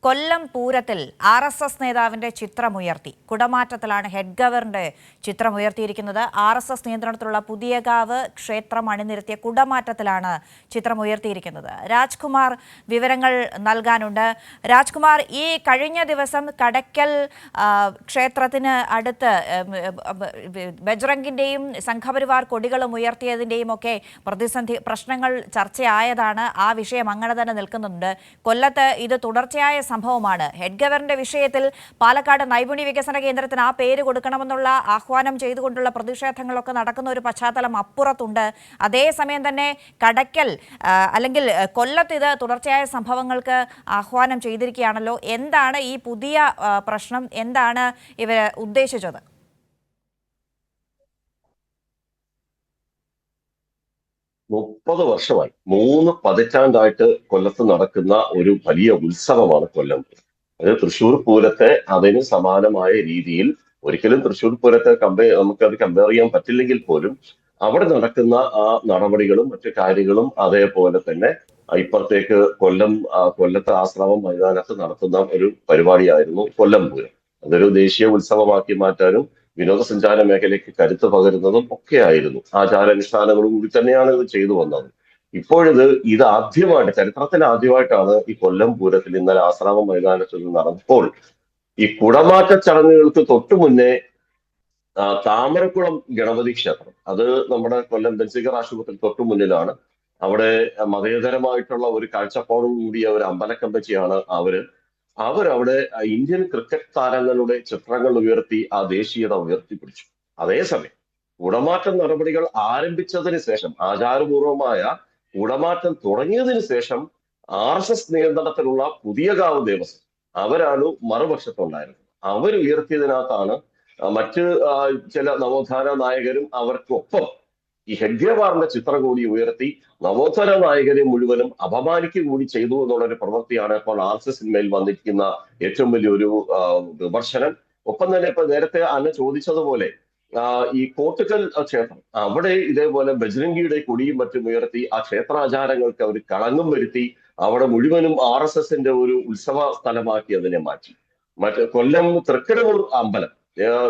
കൊല്ലം പൂരത്തിൽ RSS നേതാവിന്റെ ചിത്രമുയർത്തി. കുടമാറ്റത്തിലാണ് head ഗവർണറുടെ ചിത്രമുയർത്തിയിരിക്കുന്നത്. RSS നിയന്ത്രണത്തിലുള്ള പുതിയകാവ് ക്ഷേത്രം അണിനിരത്തിയ കുടമാറ്റത്തിലാണ് ചിത്രമുയർത്തിയിരിക്കുന്നത്. രാജ്കുമാർ വിവരങ്ങൾ നൽകാനുണ്ട്. രാജ്കുമാർ, ഈ കഴിഞ്ഞ ദിവസം കടയ്ക്കൽ ക്ഷേത്രത്തിന് അടുത്ത് ബജ്രംഗിന്റെയും സംഘപരിവാർ കൊടികളും ഉയർത്തിയതിന്റെയും ഒക്കെ പ്രതിസന്ധി പ്രശ്നങ്ങൾ ചർച്ചയായതാണ്. ആ വിഷയം അങ്ങനെ തന്നെ നിൽക്കുന്നുണ്ട്. കൊല്ലത്ത് ഇത് തുടർച്ചയായ സംഭവമാണ്. ഹെഡ് ഗവർണറുടെ വിഷയത്തിൽ പാലക്കാട് നൈപുണ്യ വികസന കേന്ദ്രത്തിന് ആ പേര് കൊടുക്കണമെന്നുള്ള ആഹ്വാനം ചെയ്തുകൊണ്ടുള്ള പ്രതിഷേധങ്ങളൊക്കെ നടക്കുന്ന ഒരു പശ്ചാത്തലം അപ്പുറത്തുണ്ട്. അതേസമയം തന്നെ കടയ്ക്കൽ അല്ലെങ്കിൽ കൊല്ലത്ത് ഇത് തുടർച്ചയായ സംഭവങ്ങൾക്ക് ആഹ്വാനം ചെയ്തിരിക്കുകയാണല്ലോ. എന്താണ് ഈ പുതിയ പ്രശ്നം? എന്താണ് ഇവർ ഉദ്ദേശിച്ചത്? 30 വർഷമായി 3 പതിറ്റാണ്ടായിട്ട് കൊല്ലത്ത് നടക്കുന്ന ഒരു വലിയ ഉത്സവമാണ് കൊല്ലം പൂരം. അത് തൃശ്ശൂർ പൂരത്തെ അതിന് സമാനമായ രീതിയിൽ ഒരിക്കലും തൃശ്ശൂർ പൂരത്തെ നമുക്കത് കമ്പയർ ചെയ്യാൻ പറ്റില്ലെങ്കിൽ പോലും അവിടെ നടക്കുന്ന ആ നടപടികളും മറ്റു കാര്യങ്ങളും അതേപോലെ തന്നെ ഇപ്പുറത്തേക്ക് കൊല്ലത്ത് ആശ്രമം മൈതാനത്ത് നടത്തുന്ന ഒരു പരിപാടിയായിരുന്നു കൊല്ലം പൂരം. അതൊരു ദേശീയ ഉത്സവമാക്കി മാറ്റാനും വിനോദസഞ്ചാര മേഖലയ്ക്ക് കരുത്ത് പകരുന്നതും ഒക്കെയായിരുന്നു. ആചാരാനുഷ്ഠാനങ്ങളും കൂടി തന്നെയാണ് ഇത് ചെയ്തു വന്നത്. ഇത് ആദ്യമായിട്ട്, ചരിത്രത്തിൽ ആദ്യമായിട്ടാണ് ഈ കൊല്ലം പൂരത്തിൽ ഇന്നലെ ആശ്രാമം മൈതാനത്തിൽ നിന്ന് നടന്നപ്പോൾ ഈ കുടമാറ്റ ചടങ്ങുകൾക്ക് തൊട്ടു മുന്നേ താമരക്കുളം ഗണപതി ക്ഷേത്രം, അത് നമ്മുടെ കൊല്ലം ബെൻസിഗർ ആശുപത്രി തൊട്ടു മുന്നിലാണ്. അവിടെ മതേതരമായിട്ടുള്ള ഒരു കാഴ്ചപ്പാടും കൂടിയ ഒരു അമ്പലക്കമ്പച്ചിയാണ് അവരവിടെ ഇന്ത്യൻ ക്രിക്കറ്റ് താരങ്ങളുടെ ചിത്രങ്ങൾ ഉയർത്തി ആ ദേശീയത ഉയർത്തിപ്പിടിച്ചു. അതേസമയം കുടമാറ്റം നടപടികൾ ആരംഭിച്ചതിന് ശേഷം, ആചാരപൂർവമായ കുടമാറ്റം തുടങ്ങിയതിന് ശേഷം RSS നിയന്ത്രണത്തിലുള്ള പുതിയകാവ് ദേവസ്വം അവരാണ് മറുപക്ഷത്തുണ്ടായിരുന്നത്. അവരുയർത്തിയതിനകത്താണ് മറ്റ് ചില നവോത്ഥാന നായകരും അവർക്കൊപ്പം ഈ ഹെഡ്ഗേവാറിന്റെ ചിത്രം കൂടി ഉയർത്തി നവോത്ഥാന നായകരെ മുഴുവനും അപമാനിക്കുക കൂടി ചെയ്തു എന്നുള്ളൊരു പ്രവൃത്തിയാണ് ഇപ്പോൾ RSSന്മേൽ വന്നിരിക്കുന്ന ഏറ്റവും വലിയൊരു വിമർശനം. ഒപ്പം തന്നെ ഇപ്പൊ നേരത്തെ അന്ന് ചോദിച്ചതുപോലെ ഈ കോട്ടുകൽ ക്ഷേത്രം, അവിടെ ഇതേപോലെ ബജ്രംഗിയുടെ കൊടിയും മറ്റും ഉയർത്തി ആ ക്ഷേത്രാചാരങ്ങൾക്ക് അവർ കളങ്കം വരുത്തി അവിടെ മുഴുവനും RSSന്റെ ഒരു ഉത്സവ സ്ഥലമാക്കി അതിനെ മാറ്റി. കൊല്ലം തൃക്കടവൂർ അമ്പലം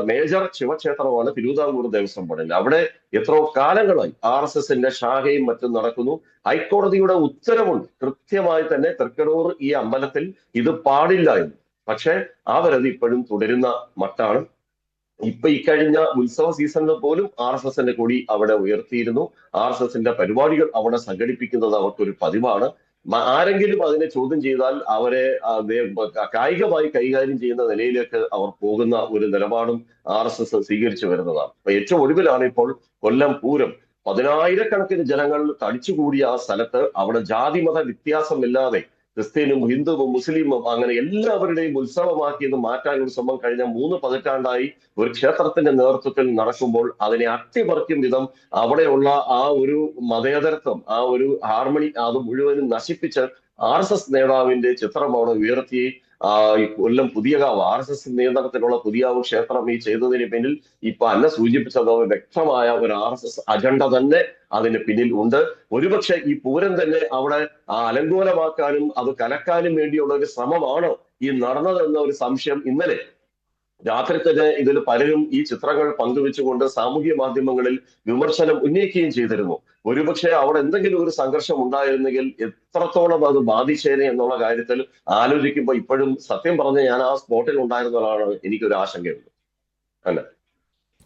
മേജർ ശിവക്ഷേത്രമാണ് തിരുവിതാംകൂർ ദേവസ്വം ബോർഡിൽ. അവിടെ എത്രയോ കാലങ്ങളായി RSSന്റെ ശാഖയും മറ്റും നടക്കുന്നു. ഹൈക്കോടതിയുടെ ഉത്തരവുണ്ട് കൃത്യമായി തന്നെ തൃക്കടവൂർ ഈ അമ്പലത്തിൽ ഇത് പാടില്ല എന്ന്. പക്ഷെ അവരത് ഇപ്പോഴും തുടരുന്ന മട്ടാണ്. ഇപ്പൊ ഇക്കഴിഞ്ഞ ഉത്സവ സീസണിൽ പോലും RSSന്റെ കൊടി അവിടെ ഉയർത്തിയിരുന്നു. RSSന്റെ പരിപാടികൾ അവിടെ സംഘടിപ്പിക്കുന്നത് അവർക്കൊരു പതിവാണ്. ആരെങ്കിലും അതിനെ ചോദ്യം ചെയ്താൽ അവരെ കായികമായി കൈകാര്യം ചെയ്യുന്ന നിലയിലേക്ക് അവർ പോകുന്ന ഒരു നിലപാടും RSS സ്വീകരിച്ചു വരുന്നതാണ്. അപ്പൊ ഏറ്റവും ഒടുവിലാണ് ഇപ്പോൾ കൊല്ലം പൂരം. 10,000-കണക്കിന് ജനങ്ങൾ തടിച്ചുകൂടിയ ആ സ്ഥലത്ത് അവിടെ ജാതിമത വ്യത്യാസമില്ലാതെ ക്രിസ്ത്യനും ഹിന്ദുവും മുസ്ലിമും അങ്ങനെ എല്ലാവരുടെയും ഉത്സവമാക്കിയത് മാറ്റാനുള്ള ശ്രമം കഴിഞ്ഞ 3 പതിറ്റാണ്ടായി ഒരു ക്ഷേത്രത്തിന്റെ നേതൃത്വത്തിൽ നടക്കുമ്പോൾ അതിനെ അട്ടിമറിക്കും വിധം അവിടെയുള്ള ആ ഒരു മതേതരത്വം, ആ ഒരു ഹാർമണി അത് മുഴുവനും നശിപ്പിച്ച് RSS നേതാവിന്റെ ചിത്രം അവിടെ ഉയർത്തി ഈ കൊല്ലം പുതിയകാവ് RSS നിയന്ത്രണത്തിലുള്ള പുതിയകാവ് ക്ഷേത്രം ഈ ചെയ്തതിന് പിന്നിൽ ഇപ്പൊ അന്നെ സൂചിപ്പിച്ചത് വ്യക്തമായ ഒരു RSS അജണ്ട തന്നെ അതിന് പിന്നിൽ ഉണ്ട്. ഒരുപക്ഷെ ഈ പൂരം തന്നെ അവിടെ അലങ്കോലമാക്കാനും അത് കലക്കാനും വേണ്ടിയുള്ള ഒരു ശ്രമമാണോ ഈ നടന്നതെന്ന ഒരു സംശയം ഇന്നലെ രാത്രി തന്നെ ഇതിൽ പലരും ഈ ചിത്രങ്ങൾ പങ്കുവെച്ചുകൊണ്ട് സാമൂഹ്യ മാധ്യമങ്ങളിൽ വിമർശനം ഉന്നയിക്കുകയും ചെയ്തിരുന്നു. ഒരുപക്ഷെ അവിടെ എന്തെങ്കിലും ഒരു സംഘർഷം ഉണ്ടായിരുന്നെങ്കിൽ എത്രത്തോളം അത് ബാധിച്ചേനെ എന്നുള്ള കാര്യത്തിൽ ആലോചിക്കുമ്പോൾ ഇപ്പോഴും സത്യം പറഞ്ഞ ഞാൻ ആ സ്പോട്ടിൽ ഉണ്ടായിരുന്നതാണ് എനിക്കൊരു ആശങ്കയുണ്ട്. അല്ല,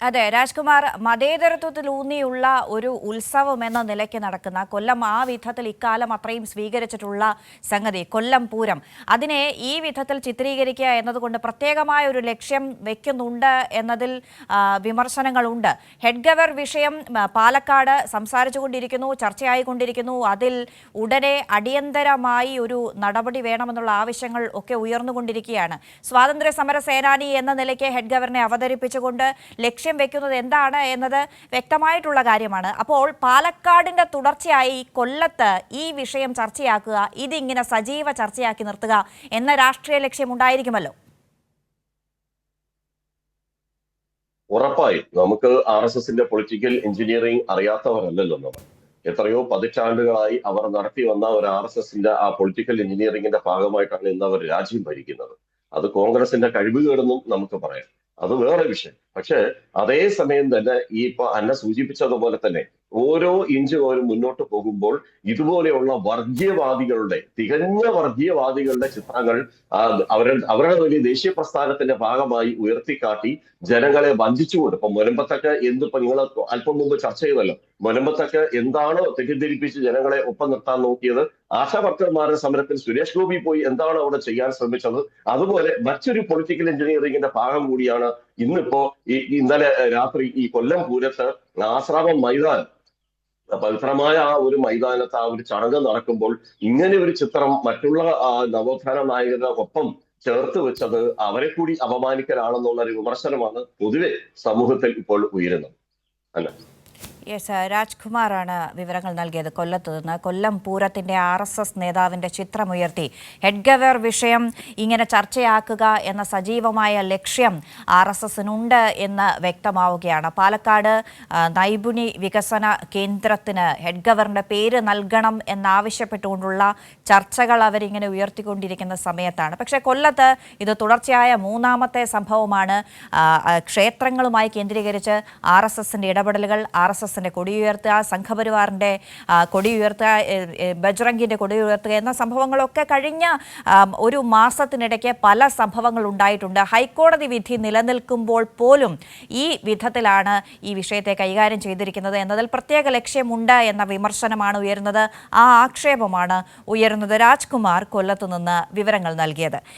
അതെ രാജ്കുമാർ, മതേതരത്വത്തിലൂന്നിയുള്ള ഒരു ഉത്സവം എന്ന നിലയ്ക്ക് നടക്കുന്ന കൊല്ലം ആ വിധത്തിൽ ഇക്കാലം അത്രയും സ്വീകരിച്ചിട്ടുള്ള സംഗതി കൊല്ലം പൂരം, അതിനെ ഈ വിധത്തിൽ ചിത്രീകരിക്കുക എന്നതുകൊണ്ട് പ്രത്യേകമായ ഒരു ലക്ഷ്യം വെക്കുന്നുണ്ട് എന്നതിൽ വിമർശനങ്ങളുണ്ട്. ഹെഡ് ഗവർ വിഷയം പാലക്കാട് സംസാരിച്ചുകൊണ്ടിരിക്കുന്നു, ചർച്ചയായിക്കൊണ്ടിരിക്കുന്നു. അതിൽ ഉടനെ അടിയന്തരമായി ഒരു നടപടി വേണമെന്നുള്ള ആവശ്യങ്ങൾ ഒക്കെ ഉയർന്നുകൊണ്ടിരിക്കുകയാണ്. സ്വാതന്ത്ര്യ സമര സേനാനി എന്ന നിലയ്ക്ക് ഹെഡ് ഗവറിനെ അവതരിപ്പിച്ചുകൊണ്ട് ലക്ഷ്യം വെക്കുന്നത് എന്താണ് എന്നത് വ്യക്തമായിട്ടുള്ള കാര്യമാണ്. അപ്പോൾ പാലക്കാടിന്റെ തുടർച്ചയായി കൊല്ലത്ത് ഈ വിഷയം ചർച്ചയാക്കുക, ഇതിങ്ങനെ സജീവ ചർച്ചയാക്കി നിർത്തുക എന്ന രാഷ്ട്രീയ ലക്ഷ്യം ഉണ്ടായിരിക്കുമല്ലോ. ഉറപ്പായും നമുക്ക് RSSന്റെ പൊളിറ്റിക്കൽ എഞ്ചിനീയറിംഗ് അറിയാത്തവരല്ലല്ലോ നമ്മൾ. എത്രയോ പതിറ്റാണ്ടുകളായി അവർ നടത്തി വന്ന ഒരു RSSന്റെ ആ പൊളിറ്റിക്കൽ എഞ്ചിനീയറിംഗിന്റെ ഭാഗമായിട്ടാണ് ഇന്ന് അവർ രാജ്യം ഭരിക്കുന്നത്. അത് കോൺഗ്രസിന്റെ കഴിവുകേടെന്നും നമുക്ക് പറയാം. അത് വേറെ വിഷയം. പക്ഷെ അതേ സമയം തന്നെ ഈ ഇപ്പൊ അന്ന സൂചിപ്പിച്ചതുപോലെ തന്നെ ഓരോ ഇഞ്ച് ഓരോ മുന്നോട്ട് പോകുമ്പോൾ ഇതുപോലെയുള്ള വർഗീയവാദികളുടെ തികഞ്ഞ വർഗീയവാദികളുടെ ചിത്രങ്ങൾ അവരുടെ വലിയ ദേശീയ പ്രസ്ഥാനത്തിന്റെ ഭാഗമായി ഉയർത്തിക്കാട്ടി ജനങ്ങളെ വഞ്ചിച്ചുകൊണ്ട് ഇപ്പൊ മുനമ്പത്തൊക്കെ എന്തിപ്പോ നിങ്ങൾ അല്പം മുമ്പ് ചർച്ച ചെയ്തല്ലോ, മുനമ്പത്തൊക്കെ എന്താണോ തെറ്റിദ്ധരിപ്പിച്ച് ജനങ്ങളെ ഒപ്പം നിർത്താൻ നോക്കിയത്, ആശാ വർക്കർമാരുടെ സമരത്തിൽ സുരേഷ് ഗോപി പോയി എന്താണ് അവിടെ ചെയ്യാൻ ശ്രമിച്ചത്, അതുപോലെ മറ്റൊരു പൊളിറ്റിക്കൽ എഞ്ചിനീയറിംഗിന്റെ ഭാഗം കൂടിയാണ് ഇന്നിപ്പോ ഇന്നലെ രാത്രി ഈ കൊല്ലം പൂരത്ത് ആശ്രാമം മൈതാനം, പവിത്രമായ ആ ഒരു മൈതാനത്ത് ആ ഒരു ചടങ്ങ് നടക്കുമ്പോൾ ഇങ്ങനെ ഒരു ചിത്രം മറ്റുള്ള നവോത്ഥാന നായകരുടെ ഒപ്പം ചേർത്ത് വെച്ചത് അവരെ കൂടി അപമാനിക്കലാണെന്നുള്ള ഒരു വിമർശനമാണ് പൊതുവെ സമൂഹത്തിൽ ഇപ്പോൾ ഉയരുന്നത്. അല്ല, യെസ്, രാജ്കുമാറാണ് വിവരങ്ങൾ നൽകിയത് കൊല്ലത്ത് നിന്ന്. കൊല്ലം പൂരത്തിൻ്റെ RSS നേതാവിൻ്റെ ചിത്രമുയർത്തി ഹെഡ്ഗവർ വിഷയം ഇങ്ങനെ ചർച്ചയാക്കുക എന്ന സജീവമായ ലക്ഷ്യം RSSനുണ്ട് എന്ന് വ്യക്തമാവുകയാണ്. പാലക്കാട് നൈപുണി വികസന കേന്ദ്രത്തിന് ഹെഡ്ഗവറിൻ്റെ പേര് നൽകണം എന്നാവശ്യപ്പെട്ടുകൊണ്ടുള്ള ചർച്ചകൾ അവരിങ്ങനെ ഉയർത്തിക്കൊണ്ടിരിക്കുന്ന സമയത്താണ്. പക്ഷേ കൊല്ലത്ത് ഇത് തുടർച്ചയായ മൂന്നാമത്തെ സംഭവമാണ്. ക്ഷേത്രങ്ങളുമായി കേന്ദ്രീകരിച്ച് RSSന്റെ ഇടപെടലുകൾ, RSSന്റെ കൊടി ഉയർത്തുക, സംഘപരിവാറിൻ്റെ കൊടി ഉയർത്തുക, ബജ്രംഗിൻ്റെ കൊടി ഉയർത്തുക എന്ന സംഭവങ്ങളൊക്കെ കഴിഞ്ഞ ഒരു മാസത്തിനിടയ്ക്ക് പല സംഭവങ്ങൾ ഉണ്ടായിട്ടുണ്ട്. ഹൈക്കോടതി വിധി നിലനിൽക്കുമ്പോൾ പോലും ഈ വിധത്തിലാണ് ഈ വിഷയത്തെ കൈകാര്യം ചെയ്തിരിക്കുന്നത് എന്നതിൽ പ്രത്യേക ലക്ഷ്യമുണ്ട് എന്ന വിമർശനമാണ് ഉയരുന്നത്. ആ ആക്ഷേപമാണ് ഉയരുന്നത്. രാജ്കുമാർ കൊല്ലത്ത് നിന്ന് വിവരങ്ങൾ നൽകിയത്.